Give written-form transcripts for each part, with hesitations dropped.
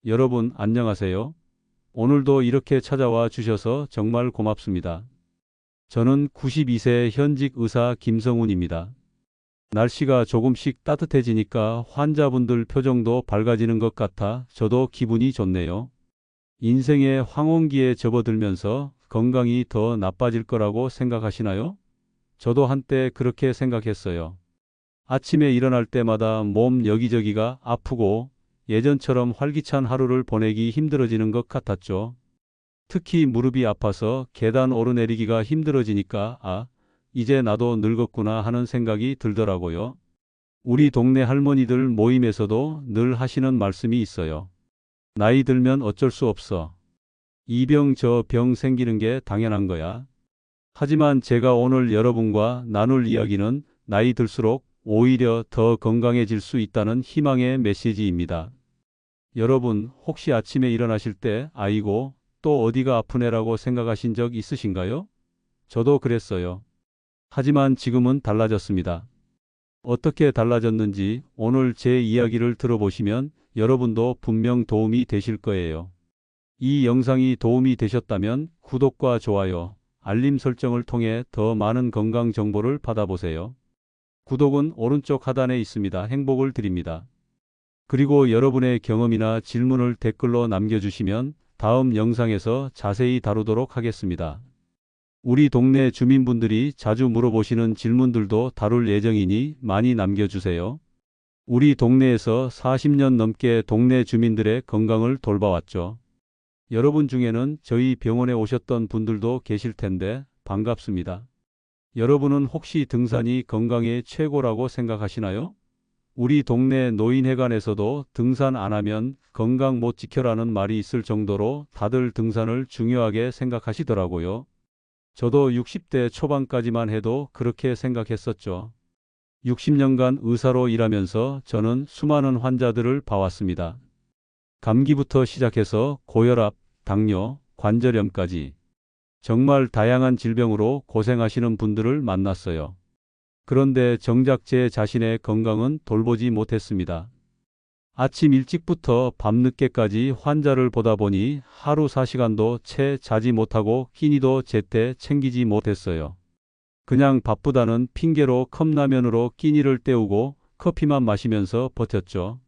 여러분, 안녕하세요. 오늘도 이렇게 찾아와 주셔서 정말 고맙습니다. 저는 92세 현직 의사 김성훈입니다. 날씨가 조금씩 따뜻해지니까 환자분들 표정도 밝아지는 것 같아 저도 기분이 좋네요. 인생의 황혼기에 접어들면서 건강이 더 나빠질 거라고 생각하시나요? 저도 한때 그렇게 생각했어요. 아침에 일어날 때마다 몸 여기저기가 아프고 예전처럼 활기찬 하루를 보내기 힘들어지는 것 같았죠. 특히 무릎이 아파서 계단 오르내리기가 힘들어지니까 이제 나도 늙었구나 하는 생각이 들더라고요. 우리 동네 할머니들 모임에서도 늘 하시는 말씀이 있어요. 나이 들면 어쩔 수 없어. 이 병 저 병 생기는 게 당연한 거야. 하지만 제가 오늘 여러분과 나눌 이야기는 나이 들수록 오히려 더 건강해질 수 있다는 희망의 메시지입니다. 여러분, 혹시 아침에 일어나실 때 아이고, 또 어디가 아프네라고 생각하신 적 있으신가요? 저도 그랬어요. 하지만 지금은 달라졌습니다. 어떻게 달라졌는지 오늘 제 이야기를 들어보시면 여러분도 분명 도움이 되실 거예요. 이 영상이 도움이 되셨다면 구독과 좋아요, 알림 설정을 통해 더 많은 건강 정보를 받아보세요. 구독은 오른쪽 하단에 있습니다. 행복을 드립니다. 그리고 여러분의 경험이나 질문을 댓글로 남겨주시면 다음 영상에서 자세히 다루도록 하겠습니다. 우리 동네 주민분들이 자주 물어보시는 질문들도 다룰 예정이니 많이 남겨주세요. 우리 동네에서 40년 넘게 동네 주민들의 건강을 돌봐왔죠. 여러분 중에는 저희 병원에 오셨던 분들도 계실 텐데 반갑습니다. 여러분은 혹시 등산이 건강에 최고라고 생각하시나요? 우리 동네 노인회관에서도 등산 안 하면 건강 못 지켜라는 말이 있을 정도로 다들 등산을 중요하게 생각하시더라고요. 저도 60대 초반까지만 해도 그렇게 생각했었죠. 60년간 의사로 일하면서 저는 수많은 환자들을 봐왔습니다. 감기부터 시작해서 고혈압, 당뇨, 관절염까지 정말 다양한 질병으로 고생하시는 분들을 만났어요. 그런데 정작 제 자신의 건강은 돌보지 못했습니다. 아침 일찍부터 밤늦게까지 환자를 보다 보니 하루 4시간도 채 자지 못하고 끼니도 제때 챙기지 못했어요. 그냥 바쁘다는 핑계로 컵라면으로 끼니를 때우고 커피만 마시면서 버텼죠.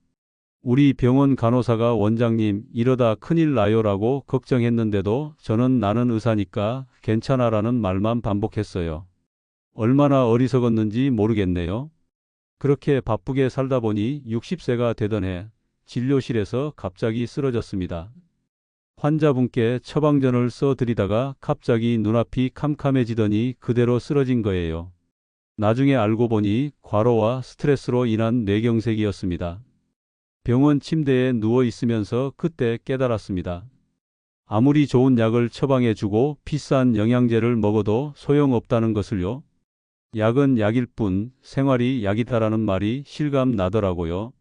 우리 병원 간호사가 원장님 이러다 큰일 나요라고 걱정했는데도 저는 나는 의사니까 괜찮아라는 말만 반복했어요. 얼마나 어리석었는지 모르겠네요. 그렇게 바쁘게 살다 보니 60세가 되던 해 진료실에서 갑자기 쓰러졌습니다. 환자분께 처방전을 써드리다가 갑자기 눈앞이 캄캄해지더니 그대로 쓰러진 거예요. 나중에 알고 보니 과로와 스트레스로 인한 뇌경색이었습니다. 병원 침대에 누워 있으면서 그때 깨달았습니다. 아무리 좋은 약을 처방해주고 비싼 영양제를 먹어도 소용없다는 것을요. 약은 약일 뿐 생활이 약이다라는 말이 실감 나더라고요.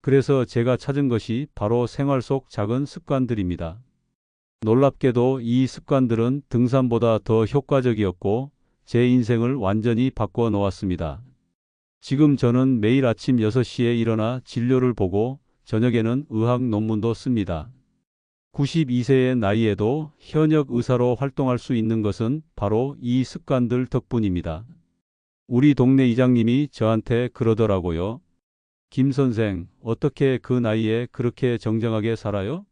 그래서 제가 찾은 것이 바로 생활 속 작은 습관들입니다. 놀랍게도 이 습관들은 등산보다 더 효과적이었고 제 인생을 완전히 바꿔 놓았습니다. 지금 저는 매일 아침 6시에 일어나 진료를 보고 저녁에는 의학 논문도 씁니다. 92세의 나이에도 현역 의사로 활동할 수 있는 것은 바로 이 습관들 덕분입니다. 우리 동네 이장님이 저한테 그러더라고요. 김 선생, 어떻게 그 나이에 그렇게 정정하게 살아요?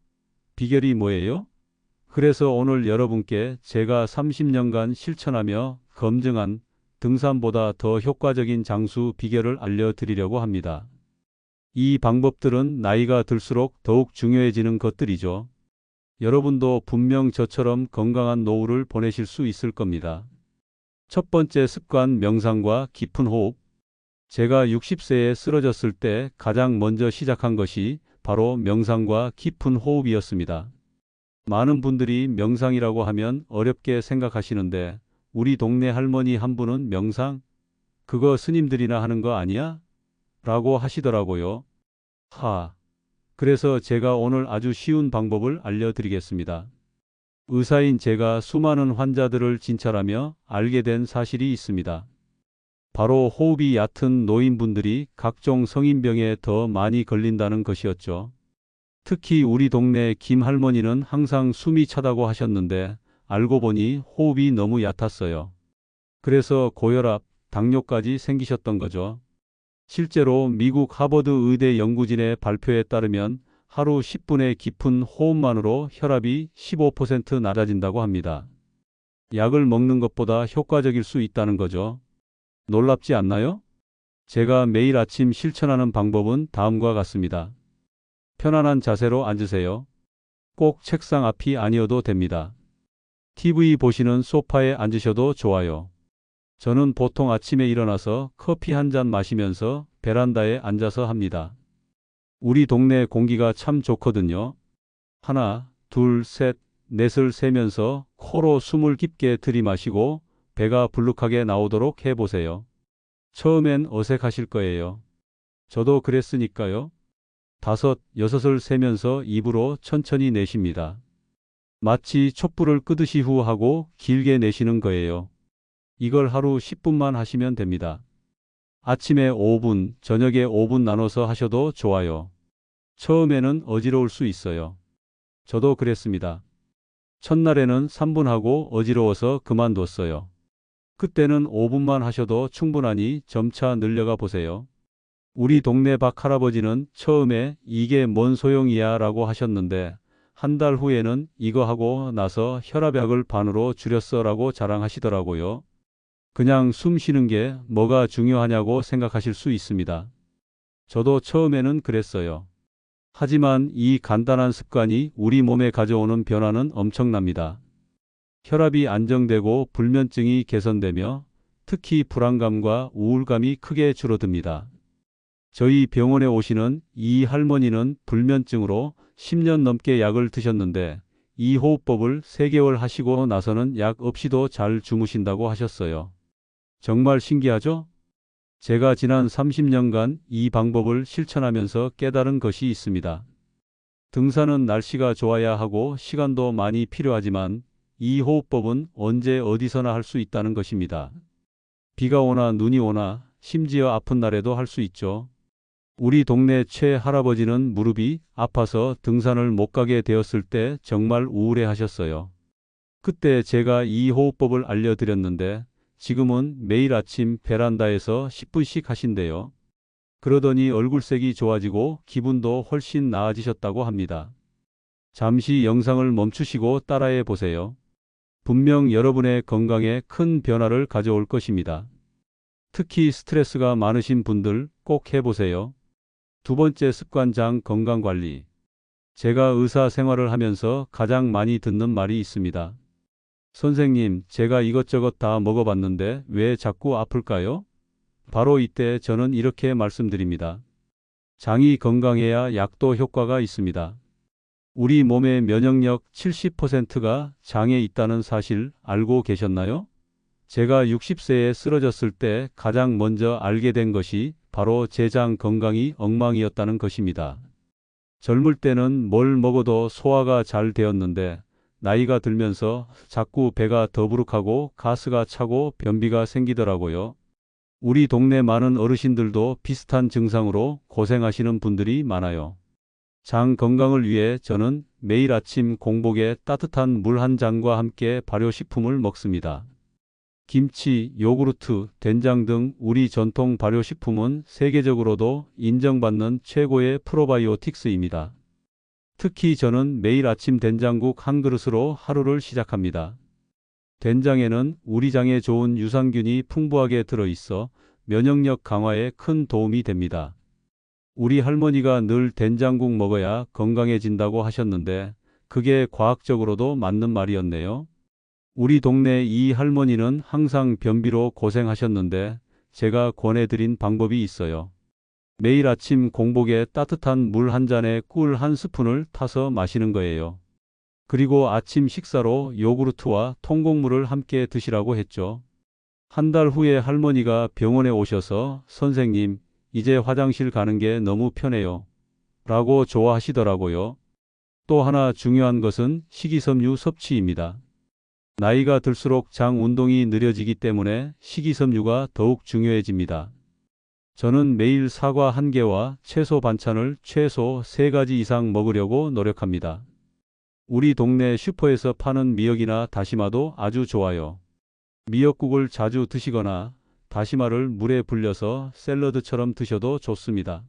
비결이 뭐예요? 그래서 오늘 여러분께 제가 30년간 실천하며 검증한 등산보다 더 효과적인 장수 비결을 알려드리려고 합니다. 이 방법들은 나이가 들수록 더욱 중요해지는 것들이죠. 여러분도 분명 저처럼 건강한 노후를 보내실 수 있을 겁니다. 첫 번째 습관 명상과 깊은 호흡. 제가 60세에 쓰러졌을 때 가장 먼저 시작한 것이 바로 명상과 깊은 호흡이었습니다. 많은 분들이 명상이라고 하면 어렵게 생각하시는데 우리 동네 할머니 한 분은 명상? 그거 스님들이나 하는 거 아니야? 라고 하시더라고요. 그래서 제가 오늘 아주 쉬운 방법을 알려드리겠습니다. 의사인 제가 수많은 환자들을 진찰하며 알게 된 사실이 있습니다. 바로 호흡이 얕은 노인분들이 각종 성인병에 더 많이 걸린다는 것이었죠. 특히 우리 동네 김 할머니는 항상 숨이 차다고 하셨는데 알고 보니 호흡이 너무 얕았어요. 그래서 고혈압, 당뇨까지 생기셨던 거죠. 실제로 미국 하버드 의대 연구진의 발표에 따르면 하루 10분의 깊은 호흡만으로 혈압이 15% 낮아진다고 합니다. 약을 먹는 것보다 효과적일 수 있다는 거죠. 놀랍지 않나요? 제가 매일 아침 실천하는 방법은 다음과 같습니다. 편안한 자세로 앉으세요. 꼭 책상 앞이 아니어도 됩니다. TV 보시는 소파에 앉으셔도 좋아요. 저는 보통 아침에 일어나서 커피 한 잔 마시면서 베란다에 앉아서 합니다. 우리 동네 공기가 참 좋거든요. 하나, 둘, 셋, 넷을 세면서 코로 숨을 깊게 들이마시고 배가 불룩하게 나오도록 해보세요. 처음엔 어색하실 거예요. 저도 그랬으니까요. 다섯, 여섯을 세면서 입으로 천천히 내쉽니다. 마치 촛불을 끄듯이 후 하고 길게 내쉬는 거예요. 이걸 하루 10분만 하시면 됩니다. 아침에 5분, 저녁에 5분 나눠서 하셔도 좋아요. 처음에는 어지러울 수 있어요. 저도 그랬습니다. 첫날에는 3분 하고 어지러워서 그만뒀어요. 그때는 5분만 하셔도 충분하니 점차 늘려가 보세요. 우리 동네 박 할아버지는 처음에 이게 뭔 소용이야 라고 하셨는데 한 달 후에는 이거 하고 나서 혈압약을 반으로 줄였어 라고 자랑하시더라고요. 그냥 숨 쉬는 게 뭐가 중요하냐고 생각하실 수 있습니다. 저도 처음에는 그랬어요. 하지만 이 간단한 습관이 우리 몸에 가져오는 변화는 엄청납니다. 혈압이 안정되고 불면증이 개선되며 특히 불안감과 우울감이 크게 줄어듭니다. 저희 병원에 오시는 이 할머니는 불면증으로 10년 넘게 약을 드셨는데 이 호흡법을 3개월 하시고 나서는 약 없이도 잘 주무신다고 하셨어요. 정말 신기하죠? 제가 지난 30년간 이 방법을 실천하면서 깨달은 것이 있습니다. 등산은 날씨가 좋아야 하고 시간도 많이 필요하지만 이 호흡법은 언제 어디서나 할 수 있다는 것입니다. 비가 오나 눈이 오나 심지어 아픈 날에도 할 수 있죠. 우리 동네 최 할아버지는 무릎이 아파서 등산을 못 가게 되었을 때 정말 우울해 하셨어요. 그때 제가 이 호흡법을 알려드렸는데 지금은 매일 아침 베란다에서 10분씩 하신대요. 그러더니 얼굴색이 좋아지고 기분도 훨씬 나아지셨다고 합니다. 잠시 영상을 멈추시고 따라해 보세요. 분명 여러분의 건강에 큰 변화를 가져올 것입니다. 특히 스트레스가 많으신 분들 꼭 해보세요. 두 번째 습관장 건강관리. 제가 의사 생활을 하면서 가장 많이 듣는 말이 있습니다. 선생님, 제가 이것저것 다 먹어봤는데 왜 자꾸 아플까요? 바로 이때 저는 이렇게 말씀드립니다. 장이 건강해야 약도 효과가 있습니다. 우리 몸의 면역력 70%가 장에 있다는 사실 알고 계셨나요? 제가 60세에 쓰러졌을 때 가장 먼저 알게 된 것이 바로 제 장 건강이 엉망이었다는 것입니다. 젊을 때는 뭘 먹어도 소화가 잘 되었는데 나이가 들면서 자꾸 배가 더부룩하고 가스가 차고 변비가 생기더라고요. 우리 동네 많은 어르신들도 비슷한 증상으로 고생하시는 분들이 많아요. 장 건강을 위해 저는 매일 아침 공복에 따뜻한 물 한 잔과 함께 발효식품을 먹습니다. 김치, 요구르트, 된장 등 우리 전통 발효식품은 세계적으로도 인정받는 최고의 프로바이오틱스입니다. 특히 저는 매일 아침 된장국 한 그릇으로 하루를 시작합니다. 된장에는 우리 장에 좋은 유산균이 풍부하게 들어있어 면역력 강화에 큰 도움이 됩니다. 우리 할머니가 늘 된장국 먹어야 건강해진다고 하셨는데 그게 과학적으로도 맞는 말이었네요. 우리 동네 이 할머니는 항상 변비로 고생하셨는데 제가 권해드린 방법이 있어요. 매일 아침 공복에 따뜻한 물 한 잔에 꿀 한 스푼을 타서 마시는 거예요. 그리고 아침 식사로 요구르트와 통곡물을 함께 드시라고 했죠. 한 달 후에 할머니가 병원에 오셔서 선생님, 이제 화장실 가는 게 너무 편해요. 라고 좋아하시더라고요. 또 하나 중요한 것은 식이섬유 섭취입니다. 나이가 들수록 장 운동이 느려지기 때문에 식이섬유가 더욱 중요해집니다. 저는 매일 사과 1개와 채소 반찬을 최소 3가지 이상 먹으려고 노력합니다. 우리 동네 슈퍼에서 파는 미역이나 다시마도 아주 좋아요. 미역국을 자주 드시거나 다시마를 물에 불려서 샐러드처럼 드셔도 좋습니다.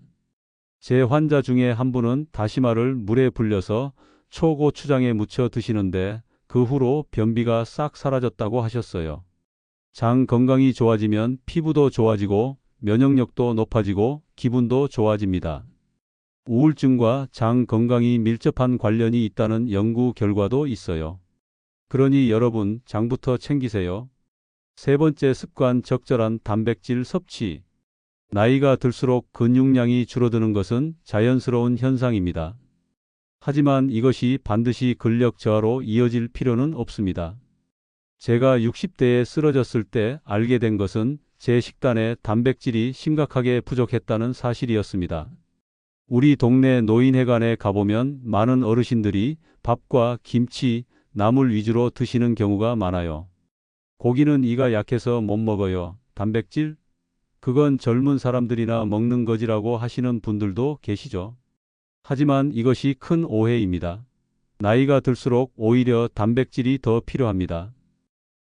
제 환자 중에 한 분은 다시마를 물에 불려서 초고추장에 무쳐 드시는데 그 후로 변비가 싹 사라졌다고 하셨어요. 장 건강이 좋아지면 피부도 좋아지고 면역력도 높아지고 기분도 좋아집니다. 우울증과 장 건강이 밀접한 관련이 있다는 연구 결과도 있어요. 그러니 여러분 장부터 챙기세요. 세 번째 습관, 적절한 단백질 섭취. 나이가 들수록 근육량이 줄어드는 것은 자연스러운 현상입니다. 하지만 이것이 반드시 근력 저하로 이어질 필요는 없습니다. 제가 60대에 쓰러졌을 때 알게 된 것은 제 식단에 단백질이 심각하게 부족했다는 사실이었습니다. 우리 동네 노인회관에 가보면 많은 어르신들이 밥과 김치, 나물 위주로 드시는 경우가 많아요. 고기는 이가 약해서 못 먹어요. 단백질? 그건 젊은 사람들이나 먹는 거지라고 하시는 분들도 계시죠. 하지만 이것이 큰 오해입니다. 나이가 들수록 오히려 단백질이 더 필요합니다.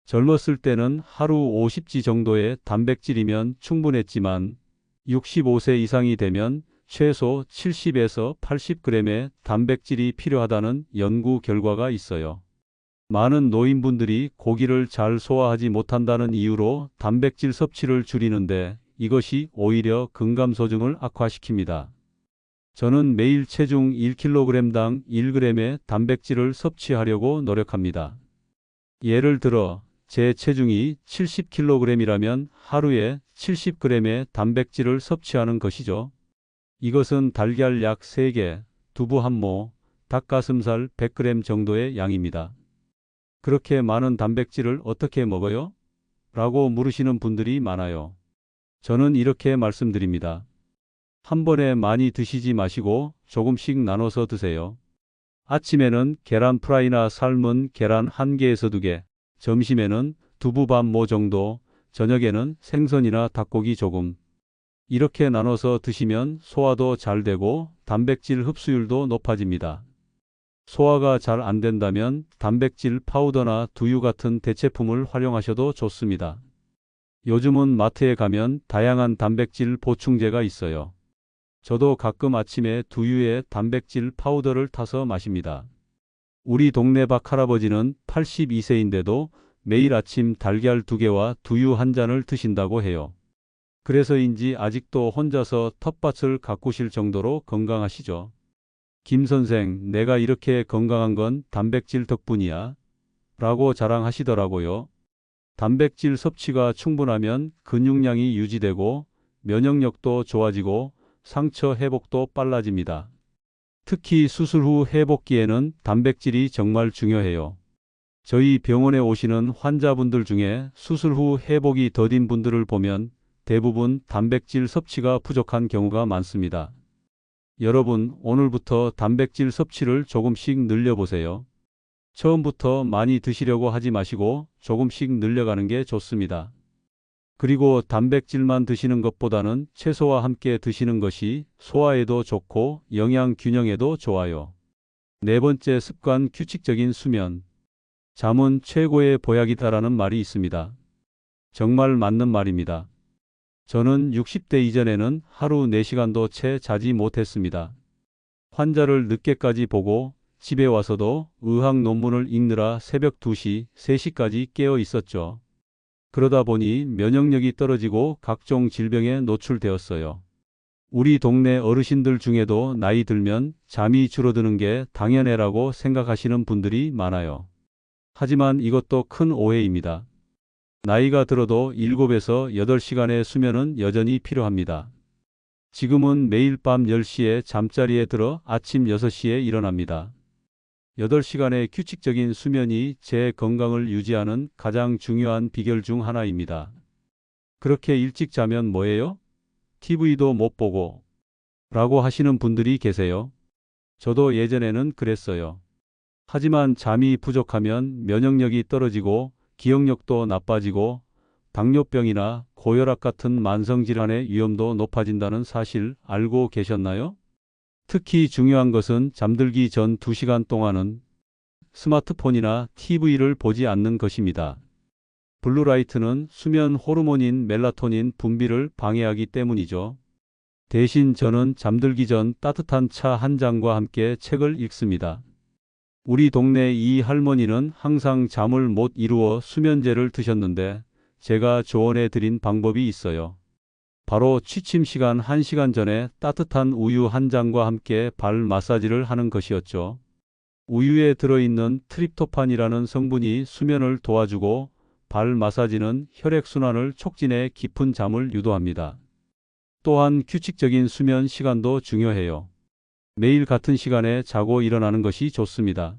젊었을 때는 하루 50지 정도의 단백질이면 충분했지만 65세 이상이 되면 최소 70에서 80g의 단백질이 필요하다는 연구 결과가 있어요. 많은 노인분들이 고기를 잘 소화하지 못한다는 이유로 단백질 섭취를 줄이는데 이것이 오히려 근감소증을 악화시킵니다. 저는 매일 체중 1kg당 1g의 단백질을 섭취하려고 노력합니다. 예를 들어 제 체중이 70kg이라면 하루에 70g의 단백질을 섭취하는 것이죠. 이것은 달걀 약 3개, 두부 1모, 닭가슴살 100g 정도의 양입니다. 그렇게 많은 단백질을 어떻게 먹어요? 라고 물으시는 분들이 많아요. 저는 이렇게 말씀드립니다. 한 번에 많이 드시지 마시고 조금씩 나눠서 드세요. 아침에는 계란 프라이나 삶은 계란 1개에서 2개, 점심에는 두부 반 모 정도, 저녁에는 생선이나 닭고기 조금. 이렇게 나눠서 드시면 소화도 잘 되고 단백질 흡수율도 높아집니다. 소화가 잘 안 된다면 단백질 파우더나 두유 같은 대체품을 활용하셔도 좋습니다. 요즘은 마트에 가면 다양한 단백질 보충제가 있어요. 저도 가끔 아침에 두유에 단백질 파우더를 타서 마십니다. 우리 동네 박 할아버지는 82세인데도 매일 아침 달걀 2개와 두유 1잔을 드신다고 해요. 그래서인지 아직도 혼자서 텃밭을 가꾸실 정도로 건강하시죠. 김 선생, 내가 이렇게 건강한 건 단백질 덕분이야. 라고 자랑하시더라고요. 단백질 섭취가 충분하면 근육량이 유지되고 면역력도 좋아지고 상처 회복도 빨라집니다. 특히 수술 후 회복기에는 단백질이 정말 중요해요. 저희 병원에 오시는 환자분들 중에 수술 후 회복이 더딘 분들을 보면 대부분 단백질 섭취가 부족한 경우가 많습니다. 여러분, 오늘부터 단백질 섭취를 조금씩 늘려보세요. 처음부터 많이 드시려고 하지 마시고 조금씩 늘려가는 게 좋습니다. 그리고 단백질만 드시는 것보다는 채소와 함께 드시는 것이 소화에도 좋고 영양 균형에도 좋아요. 네 번째 습관, 규칙적인 수면. 잠은 최고의 보약이다라는 말이 있습니다. 정말 맞는 말입니다. 저는 60대 이전에는 하루 4시간도 채 자지 못했습니다. 환자를 늦게까지 보고 집에 와서도 의학 논문을 읽느라 새벽 2시, 3시까지 깨어 있었죠. 그러다 보니 면역력이 떨어지고 각종 질병에 노출되었어요. 우리 동네 어르신들 중에도 나이 들면 잠이 줄어드는 게 당연해라고 생각하시는 분들이 많아요. 하지만 이것도 큰 오해입니다. 나이가 들어도 7에서 8시간의 수면은 여전히 필요합니다. 지금은 매일 밤 10시에 잠자리에 들어 아침 6시에 일어납니다. 8시간의 규칙적인 수면이 제 건강을 유지하는 가장 중요한 비결 중 하나입니다. 그렇게 일찍 자면 뭐예요? TV도 못 보고 라고 하시는 분들이 계세요. 저도 예전에는 그랬어요. 하지만 잠이 부족하면 면역력이 떨어지고 기억력도 나빠지고 당뇨병이나 고혈압 같은 만성질환의 위험도 높아진다는 사실 알고 계셨나요? 특히 중요한 것은 잠들기 전 2시간 동안은 스마트폰이나 TV를 보지 않는 것입니다. 블루라이트는 수면 호르몬인 멜라토닌 분비를 방해하기 때문이죠. 대신 저는 잠들기 전 따뜻한 차 한 잔과 함께 책을 읽습니다. 우리 동네 이 할머니는 항상 잠을 못 이루어 수면제를 드셨는데 제가 조언해 드린 방법이 있어요. 바로 취침 시간 1시간 전에 따뜻한 우유 한 잔과 함께 발 마사지를 하는 것이었죠. 우유에 들어있는 트립토판이라는 성분이 수면을 도와주고 발 마사지는 혈액순환을 촉진해 깊은 잠을 유도합니다. 또한 규칙적인 수면 시간도 중요해요. 매일 같은 시간에 자고 일어나는 것이 좋습니다.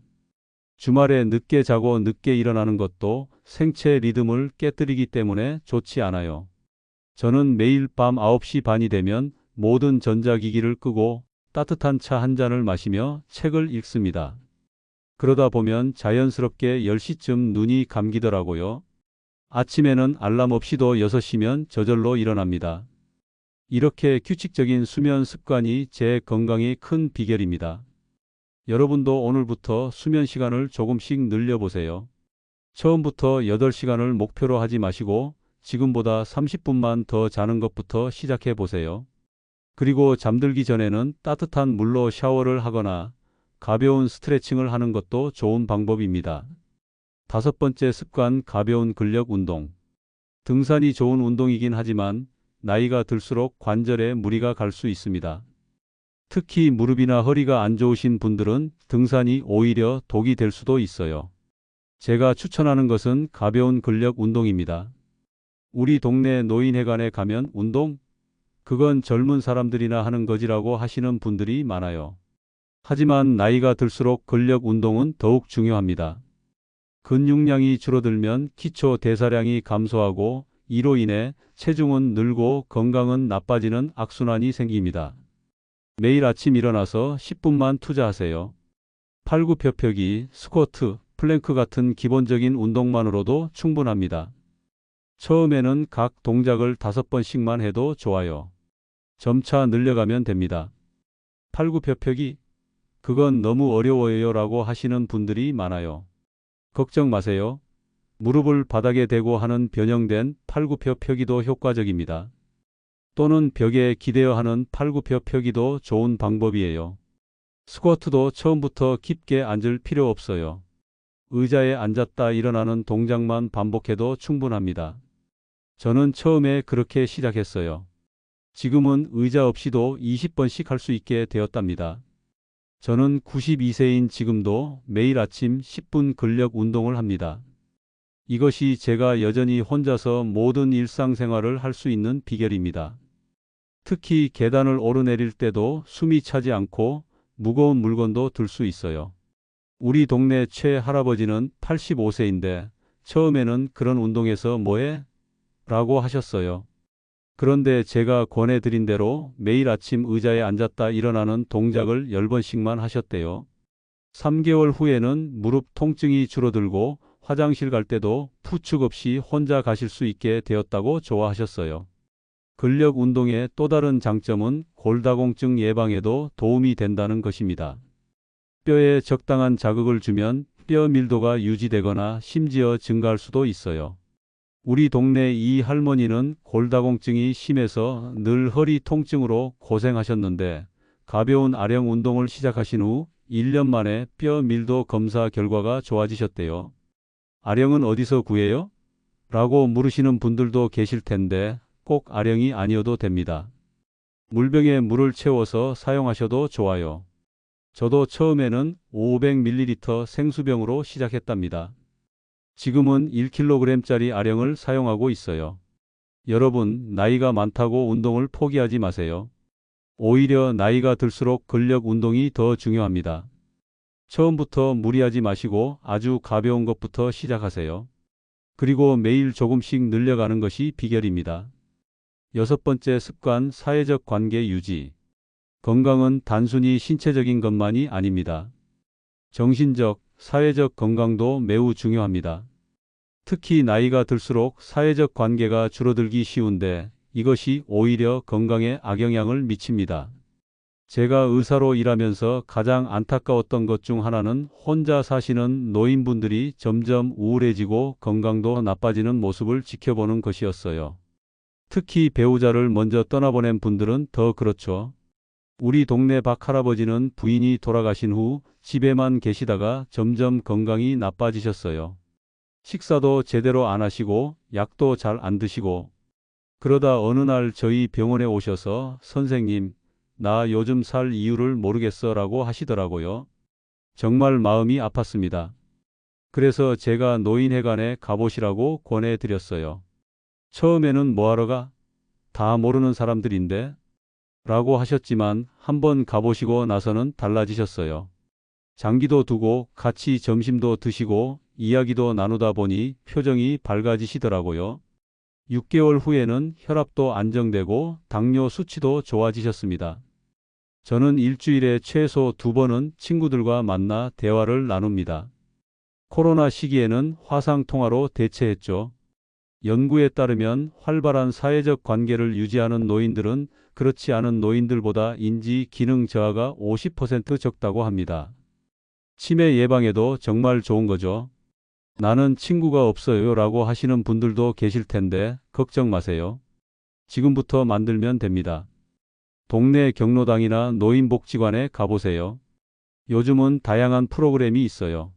주말에 늦게 자고 늦게 일어나는 것도 생체 리듬을 깨뜨리기 때문에 좋지 않아요. 저는 매일 밤 9시 반이 되면 모든 전자기기를 끄고 따뜻한 차 한 잔을 마시며 책을 읽습니다. 그러다 보면 자연스럽게 10시쯤 눈이 감기더라고요. 아침에는 알람 없이도 6시면 저절로 일어납니다. 이렇게 규칙적인 수면 습관이 제 건강에 큰 비결입니다. 여러분도 오늘부터 수면 시간을 조금씩 늘려보세요. 처음부터 8시간을 목표로 하지 마시고 지금보다 30분만 더 자는 것부터 시작해 보세요. 그리고 잠들기 전에는 따뜻한 물로 샤워를 하거나 가벼운 스트레칭을 하는 것도 좋은 방법입니다. 5번째 습관, 가벼운 근력 운동. 등산이 좋은 운동이긴 하지만 나이가 들수록 관절에 무리가 갈 수 있습니다. 특히 무릎이나 허리가 안 좋으신 분들은 등산이 오히려 독이 될 수도 있어요. 제가 추천하는 것은 가벼운 근력 운동입니다. 우리 동네 노인회관에 가면 운동? 그건 젊은 사람들이나 하는 거지라고 하시는 분들이 많아요. 하지만 나이가 들수록 근력 운동은 더욱 중요합니다. 근육량이 줄어들면 기초 대사량이 감소하고 이로 인해 체중은 늘고 건강은 나빠지는 악순환이 생깁니다. 매일 아침 일어나서 10분만 투자하세요. 팔굽혀펴기, 스쿼트, 플랭크 같은 기본적인 운동만으로도 충분합니다. 처음에는 각 동작을 5번씩만 해도 좋아요. 점차 늘려가면 됩니다. 팔굽혀펴기? 그건 너무 어려워요 라고 하시는 분들이 많아요. 걱정 마세요. 무릎을 바닥에 대고 하는 변형된 팔굽혀펴기도 효과적입니다. 또는 벽에 기대어 하는 팔굽혀펴기도 좋은 방법이에요. 스쿼트도 처음부터 깊게 앉을 필요 없어요. 의자에 앉았다 일어나는 동작만 반복해도 충분합니다. 저는 처음에 그렇게 시작했어요. 지금은 의자 없이도 20번씩 할 수 있게 되었답니다. 저는 92세인 지금도 매일 아침 10분 근력 운동을 합니다. 이것이 제가 여전히 혼자서 모든 일상생활을 할 수 있는 비결입니다. 특히 계단을 오르내릴 때도 숨이 차지 않고 무거운 물건도 들 수 있어요. 우리 동네 최 할아버지는 85세인데 처음에는 그런 운동에서 뭐해? 라고 하셨어요. 그런데 제가 권해드린 대로 매일 아침 의자에 앉았다 일어나는 동작을 10번씩만 하셨대요. 3개월 후에는 무릎 통증이 줄어들고 화장실 갈 때도 부축 없이 혼자 가실 수 있게 되었다고 좋아하셨어요. 근력 운동의 또 다른 장점은 골다공증 예방에도 도움이 된다는 것입니다. 뼈에 적당한 자극을 주면 뼈 밀도가 유지되거나 심지어 증가할 수도 있어요. 우리 동네 이 할머니는 골다공증이 심해서 늘 허리 통증으로 고생하셨는데 가벼운 아령 운동을 시작하신 후 1년 만에 뼈 밀도 검사 결과가 좋아지셨대요. 아령은 어디서 구해요? 라고 물으시는 분들도 계실 텐데 꼭 아령이 아니어도 됩니다. 물병에 물을 채워서 사용하셔도 좋아요. 저도 처음에는 500ml 생수병으로 시작했답니다. 지금은 1kg짜리 아령을 사용하고 있어요. 여러분, 나이가 많다고 운동을 포기하지 마세요. 오히려 나이가 들수록 근력 운동이 더 중요합니다. 처음부터 무리하지 마시고 아주 가벼운 것부터 시작하세요. 그리고 매일 조금씩 늘려가는 것이 비결입니다. 6번째 습관, 사회적 관계 유지. 건강은 단순히 신체적인 것만이 아닙니다. 정신적, 사회적 건강도 매우 중요합니다. 특히 나이가 들수록 사회적 관계가 줄어들기 쉬운데 이것이 오히려 건강에 악영향을 미칩니다. 제가 의사로 일하면서 가장 안타까웠던 것 중 하나는 혼자 사시는 노인분들이 점점 우울해지고 건강도 나빠지는 모습을 지켜보는 것이었어요. 특히 배우자를 먼저 떠나보낸 분들은 더 그렇죠. 우리 동네 박 할아버지는 부인이 돌아가신 후 집에만 계시다가 점점 건강이 나빠지셨어요. 식사도 제대로 안 하시고 약도 잘 안 드시고 그러다 어느 날 저희 병원에 오셔서 선생님, 나 요즘 살 이유를 모르겠어 라고 하시더라고요. 정말 마음이 아팠습니다. 그래서 제가 노인회관에 가보시라고 권해드렸어요. 처음에는 뭐하러 가? 다 모르는 사람들인데? 라고 하셨지만 한번 가보시고 나서는 달라지셨어요. 장기도 두고 같이 점심도 드시고 이야기도 나누다 보니 표정이 밝아지시더라고요. 6개월 후에는 혈압도 안정되고 당뇨 수치도 좋아지셨습니다. 저는 일주일에 최소 2번은 친구들과 만나 대화를 나눕니다. 코로나 시기에는 화상통화로 대체했죠. 연구에 따르면 활발한 사회적 관계를 유지하는 노인들은 그렇지 않은 노인들보다 인지 기능 저하가 50% 적다고 합니다. 치매 예방에도 정말 좋은 거죠. 나는 친구가 없어요 라고 하시는 분들도 계실 텐데 걱정 마세요. 지금부터 만들면 됩니다. 동네 경로당이나 노인복지관에 가보세요. 요즘은 다양한 프로그램이 있어요.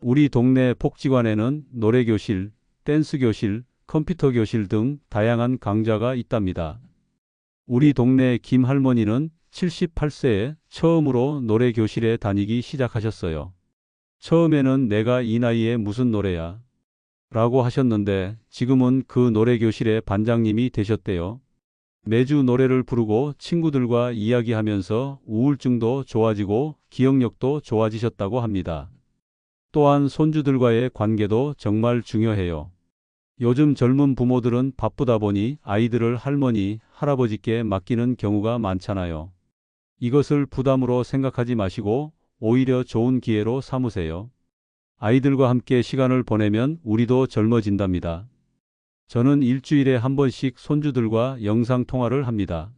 우리 동네 복지관에는 노래교실, 댄스교실, 컴퓨터교실 등 다양한 강좌가 있답니다. 우리 동네 김 할머니는 78세에 처음으로 노래교실에 다니기 시작하셨어요. 처음에는 내가 이 나이에 무슨 노래야? 라고 하셨는데 지금은 그 노래교실의 반장님이 되셨대요. 매주 노래를 부르고 친구들과 이야기하면서 우울증도 좋아지고 기억력도 좋아지셨다고 합니다. 또한 손주들과의 관계도 정말 중요해요. 요즘 젊은 부모들은 바쁘다 보니 아이들을 할머니, 할아버지께 맡기는 경우가 많잖아요. 이것을 부담으로 생각하지 마시고 오히려 좋은 기회로 삼으세요. 아이들과 함께 시간을 보내면 우리도 젊어진답니다. 저는 일주일에 한 번씩 손주들과 영상통화를 합니다.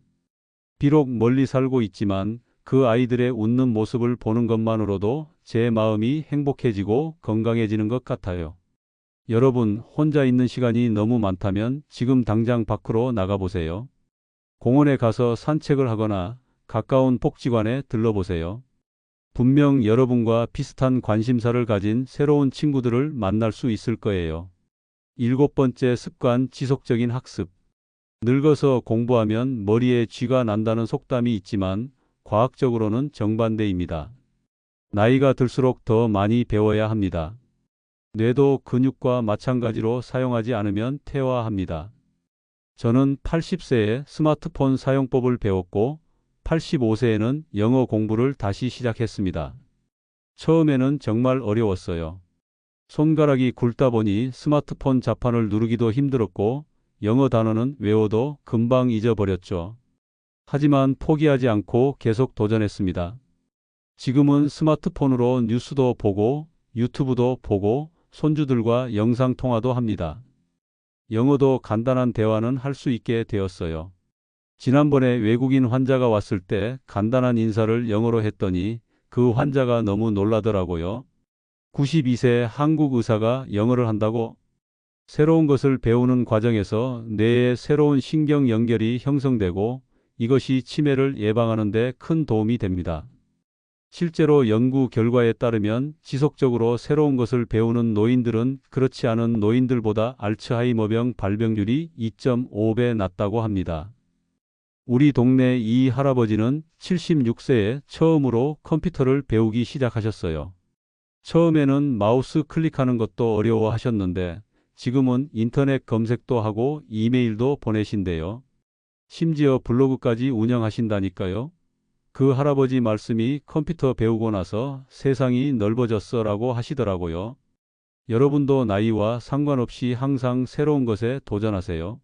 비록 멀리 살고 있지만 그 아이들의 웃는 모습을 보는 것만으로도 제 마음이 행복해지고 건강해지는 것 같아요. 여러분, 혼자 있는 시간이 너무 많다면 지금 당장 밖으로 나가보세요. 공원에 가서 산책을 하거나 가까운 복지관에 들러보세요. 분명 여러분과 비슷한 관심사를 가진 새로운 친구들을 만날 수 있을 거예요. 7번째 습관, 지속적인 학습. 늙어서 공부하면 머리에 쥐가 난다는 속담이 있지만 과학적으로는 정반대입니다. 나이가 들수록 더 많이 배워야 합니다. 뇌도 근육과 마찬가지로 사용하지 않으면 퇴화합니다. 저는 80세에 스마트폰 사용법을 배웠고 85세에는 영어 공부를 다시 시작했습니다. 처음에는 정말 어려웠어요. 손가락이 굵다 보니 스마트폰 자판을 누르기도 힘들었고 영어 단어는 외워도 금방 잊어버렸죠. 하지만 포기하지 않고 계속 도전했습니다. 지금은 스마트폰으로 뉴스도 보고 유튜브도 보고 손주들과 영상통화도 합니다. 영어도 간단한 대화는 할 수 있게 되었어요. 지난번에 외국인 환자가 왔을 때 간단한 인사를 영어로 했더니 그 환자가 너무 놀라더라고요. 92세 한국 의사가 영어를 한다고? 새로운 것을 배우는 과정에서 뇌에 새로운 신경 연결이 형성되고 이것이 치매를 예방하는 데 큰 도움이 됩니다. 실제로 연구 결과에 따르면 지속적으로 새로운 것을 배우는 노인들은 그렇지 않은 노인들보다 알츠하이머병 발병률이 2.5배 낮다고 합니다. 우리 동네 이 할아버지는 76세에 처음으로 컴퓨터를 배우기 시작하셨어요. 처음에는 마우스 클릭하는 것도 어려워하셨는데 지금은 인터넷 검색도 하고 이메일도 보내신대요. 심지어 블로그까지 운영하신다니까요. 그 할아버지 말씀이 컴퓨터 배우고 나서 세상이 넓어졌어 라고 하시더라고요. 여러분도 나이와 상관없이 항상 새로운 것에 도전하세요.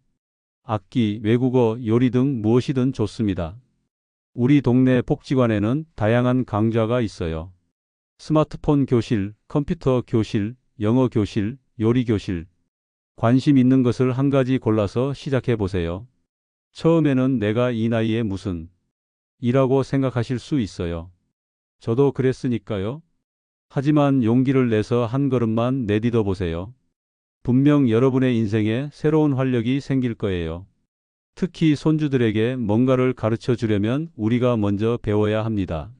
악기, 외국어, 요리 등 무엇이든 좋습니다. 우리 동네 복지관에는 다양한 강좌가 있어요. 스마트폰 교실, 컴퓨터 교실, 영어 교실, 요리 교실, 관심 있는 것을 한 가지 골라서 시작해 보세요. 처음에는 내가 이 나이에 무슨 이라고 생각하실 수 있어요. 저도 그랬으니까요. 하지만 용기를 내서 한 걸음만 내딛어 보세요. 분명 여러분의 인생에 새로운 활력이 생길 거예요. 특히 손주들에게 뭔가를 가르쳐 주려면 우리가 먼저 배워야 합니다.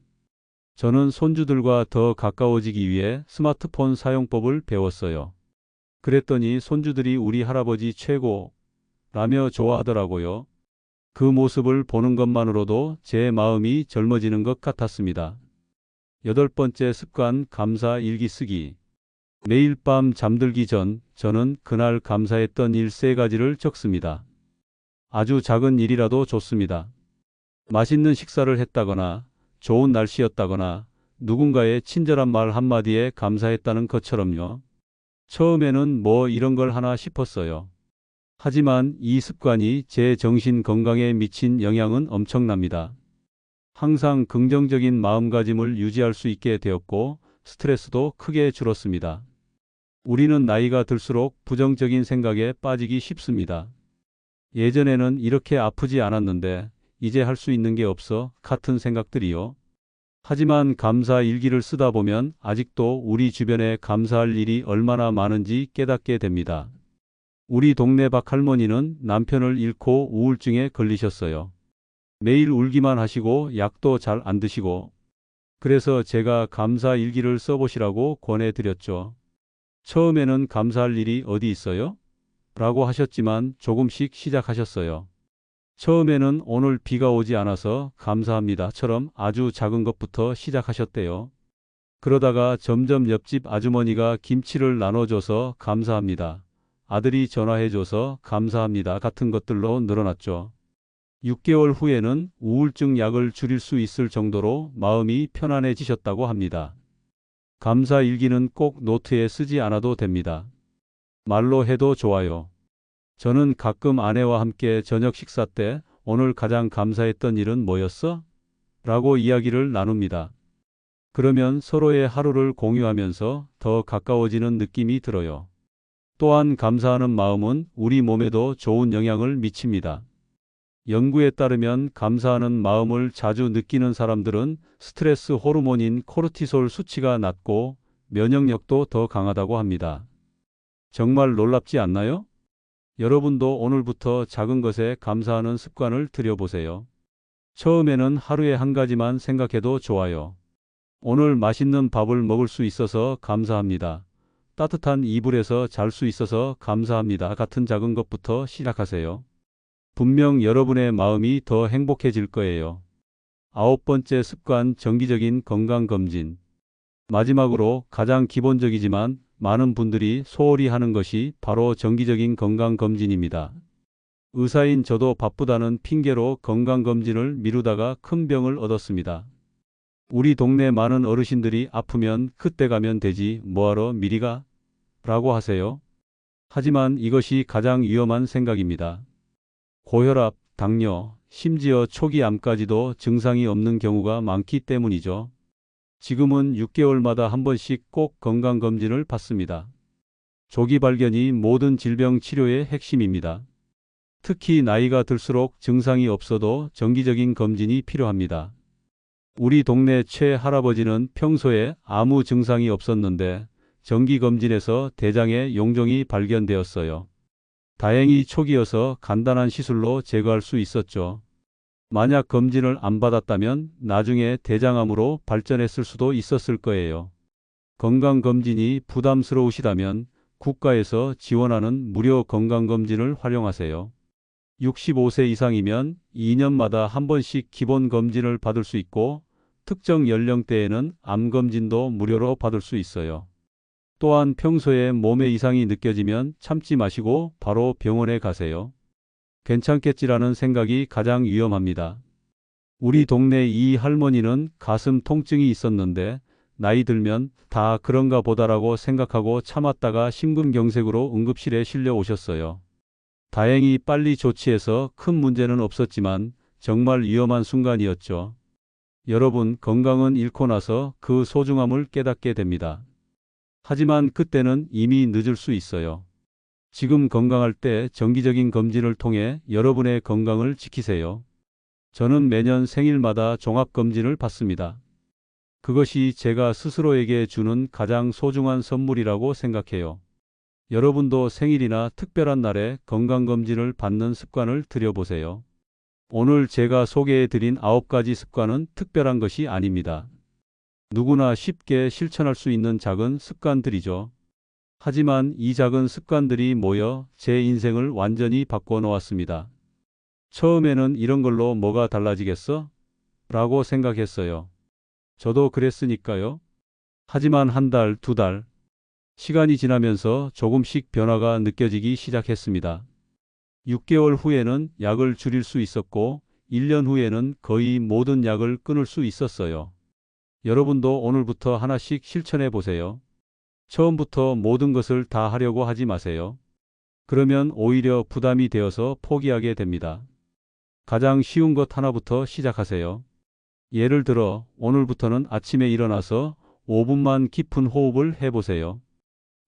저는 손주들과 더 가까워지기 위해 스마트폰 사용법을 배웠어요. 그랬더니 손주들이 우리 할아버지 최고라며 좋아하더라고요. 그 모습을 보는 것만으로도 제 마음이 젊어지는 것 같았습니다. 8번째 습관, 감사 일기 쓰기. 매일 밤 잠들기 전 저는 그날 감사했던 일 3가지를 적습니다. 아주 작은 일이라도 좋습니다. 맛있는 식사를 했다거나, 좋은 날씨였다거나, 누군가의 친절한 말 한마디에 감사했다는 것처럼요. 처음에는 뭐 이런 걸 하나 싶었어요. 하지만 이 습관이 제 정신 건강에 미친 영향은 엄청납니다. 항상 긍정적인 마음가짐을 유지할 수 있게 되었고 스트레스도 크게 줄었습니다. 우리는 나이가 들수록 부정적인 생각에 빠지기 쉽습니다. 예전에는 이렇게 아프지 않았는데 이제 할 수 있는 게 없어 같은 생각들이요. 하지만 감사 일기를 쓰다 보면 아직도 우리 주변에 감사할 일이 얼마나 많은지 깨닫게 됩니다. 우리 동네 박 할머니는 남편을 잃고 우울증에 걸리셨어요. 매일 울기만 하시고 약도 잘 안 드시고 그래서 제가 감사 일기를 써보시라고 권해드렸죠. 처음에는 감사할 일이 어디 있어요? 라고 하셨지만 조금씩 시작하셨어요. 처음에는 오늘 비가 오지 않아서 감사합니다처럼 아주 작은 것부터 시작하셨대요. 그러다가 점점 옆집 아주머니가 김치를 나눠줘서 감사합니다. 아들이 전화해줘서 감사합니다 같은 것들로 늘어났죠. 6개월 후에는 우울증 약을 줄일 수 있을 정도로 마음이 편안해지셨다고 합니다. 감사 일기는 꼭 노트에 쓰지 않아도 됩니다. 말로 해도 좋아요. 저는 가끔 아내와 함께 저녁 식사 때 오늘 가장 감사했던 일은 뭐였어? 라고 이야기를 나눕니다. 그러면 서로의 하루를 공유하면서 더 가까워지는 느낌이 들어요. 또한 감사하는 마음은 우리 몸에도 좋은 영향을 미칩니다. 연구에 따르면 감사하는 마음을 자주 느끼는 사람들은 스트레스 호르몬인 코르티솔 수치가 낮고 면역력도 더 강하다고 합니다. 정말 놀랍지 않나요? 여러분도 오늘부터 작은 것에 감사하는 습관을 들여보세요. 처음에는 하루에 한 가지만 생각해도 좋아요. 오늘 맛있는 밥을 먹을 수 있어서 감사합니다. 따뜻한 이불에서 잘 수 있어서 감사합니다. 같은 작은 것부터 시작하세요. 분명 여러분의 마음이 더 행복해질 거예요. 9번째 습관, 정기적인 건강검진. 마지막으로 가장 기본적이지만 많은 분들이 소홀히 하는 것이 바로 정기적인 건강검진입니다. 의사인 저도 바쁘다는 핑계로 건강검진을 미루다가 큰 병을 얻었습니다. 우리 동네 많은 어르신들이 아프면 그때 가면 되지 뭐하러 미리 가? 라고 하세요. 하지만 이것이 가장 위험한 생각입니다. 고혈압, 당뇨, 심지어 초기 암까지도 증상이 없는 경우가 많기 때문이죠. 지금은 6개월마다 한 번씩 꼭 건강검진을 받습니다. 조기 발견이 모든 질병 치료의 핵심입니다. 특히 나이가 들수록 증상이 없어도 정기적인 검진이 필요합니다. 우리 동네 최 할아버지는 평소에 아무 증상이 없었는데 정기검진에서 대장에 용종이 발견되었어요. 다행히 초기여서 간단한 시술로 제거할 수 있었죠. 만약 검진을 안 받았다면 나중에 대장암으로 발전했을 수도 있었을 거예요. 건강검진이 부담스러우시다면 국가에서 지원하는 무료 건강검진을 활용하세요. 65세 이상이면 2년마다 한 번씩 기본검진을 받을 수 있고 특정 연령대에는 암검진도 무료로 받을 수 있어요. 또한 평소에 몸에 이상이 느껴지면 참지 마시고 바로 병원에 가세요. 괜찮겠지라는 생각이 가장 위험합니다. 우리 동네 이 할머니는 가슴 통증이 있었는데 나이 들면 다 그런가 보다라고 생각하고 참았다가 심근경색으로 응급실에 실려 오셨어요. 다행히 빨리 조치해서 큰 문제는 없었지만 정말 위험한 순간이었죠. 여러분, 건강은 잃고 나서 그 소중함을 깨닫게 됩니다. 하지만 그때는 이미 늦을 수 있어요. 지금 건강할 때 정기적인 검진을 통해 여러분의 건강을 지키세요. 저는 매년 생일마다 종합검진을 받습니다. 그것이 제가 스스로에게 주는 가장 소중한 선물이라고 생각해요. 여러분도 생일이나 특별한 날에 건강검진을 받는 습관을 들여보세요. 오늘 제가 소개해드린 9가지 습관은 특별한 것이 아닙니다. 누구나 쉽게 실천할 수 있는 작은 습관들이죠. 하지만 이 작은 습관들이 모여 제 인생을 완전히 바꿔 놓았습니다. 처음에는 이런 걸로 뭐가 달라지겠어? 라고 생각했어요. 저도 그랬으니까요. 하지만 한 달, 두 달, 시간이 지나면서 조금씩 변화가 느껴지기 시작했습니다. 6개월 후에는 약을 줄일 수 있었고, 1년 후에는 거의 모든 약을 끊을 수 있었어요. 여러분도 오늘부터 하나씩 실천해 보세요. 처음부터 모든 것을 다 하려고 하지 마세요. 그러면 오히려 부담이 되어서 포기하게 됩니다. 가장 쉬운 것 하나부터 시작하세요. 예를 들어 오늘부터는 아침에 일어나서 5분만 깊은 호흡을 해보세요.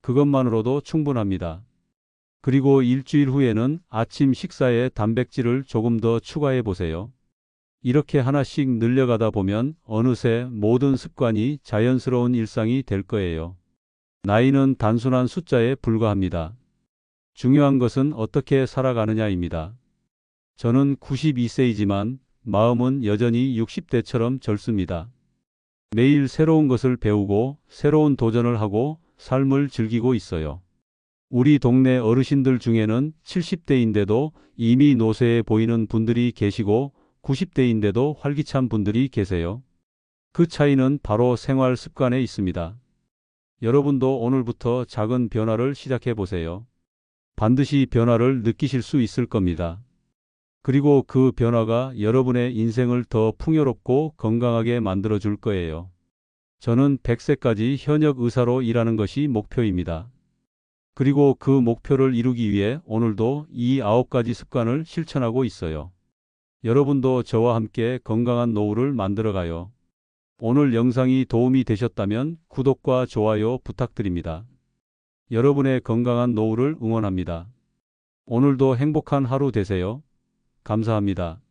그것만으로도 충분합니다. 그리고 일주일 후에는 아침 식사에 단백질을 조금 더 추가해 보세요. 이렇게 하나씩 늘려가다 보면 어느새 모든 습관이 자연스러운 일상이 될 거예요. 나이는 단순한 숫자에 불과합니다. 중요한 것은 어떻게 살아가느냐입니다. 저는 92세이지만 마음은 여전히 60대처럼 젊습니다. 매일 새로운 것을 배우고 새로운 도전을 하고 삶을 즐기고 있어요. 우리 동네 어르신들 중에는 70대인데도 이미 노쇠해 보이는 분들이 계시고 90대인데도 활기찬 분들이 계세요. 그 차이는 바로 생활 습관에 있습니다. 여러분도 오늘부터 작은 변화를 시작해 보세요. 반드시 변화를 느끼실 수 있을 겁니다. 그리고 그 변화가 여러분의 인생을 더 풍요롭고 건강하게 만들어 줄 거예요. 저는 100세까지 현역 의사로 일하는 것이 목표입니다. 그리고 그 목표를 이루기 위해 오늘도 이 9가지 습관을 실천하고 있어요. 여러분도 저와 함께 건강한 노후를 만들어가요. 오늘 영상이 도움이 되셨다면 구독과 좋아요 부탁드립니다. 여러분의 건강한 노후를 응원합니다. 오늘도 행복한 하루 되세요. 감사합니다.